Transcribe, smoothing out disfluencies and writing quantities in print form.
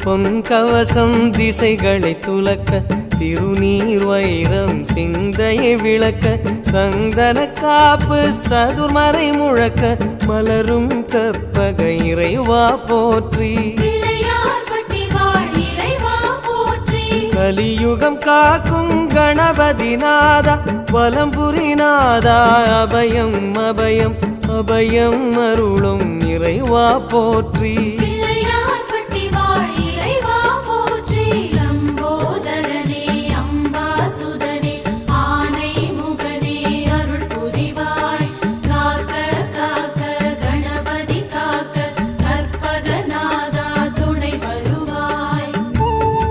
பொன் கவசம் திசைகளை துலக்க திருநீர் வைரம் சிந்தையை விளக்க சந்தன காப்பு சதுர்மறை முழக்க மலரும் கற்பக இறைவா போற்றி கலியுகம் காக்கும் கணபதி நாதா வலம்புரி நாதா அபயம் அபயம் அபயம் அருளும் இறைவா போற்றி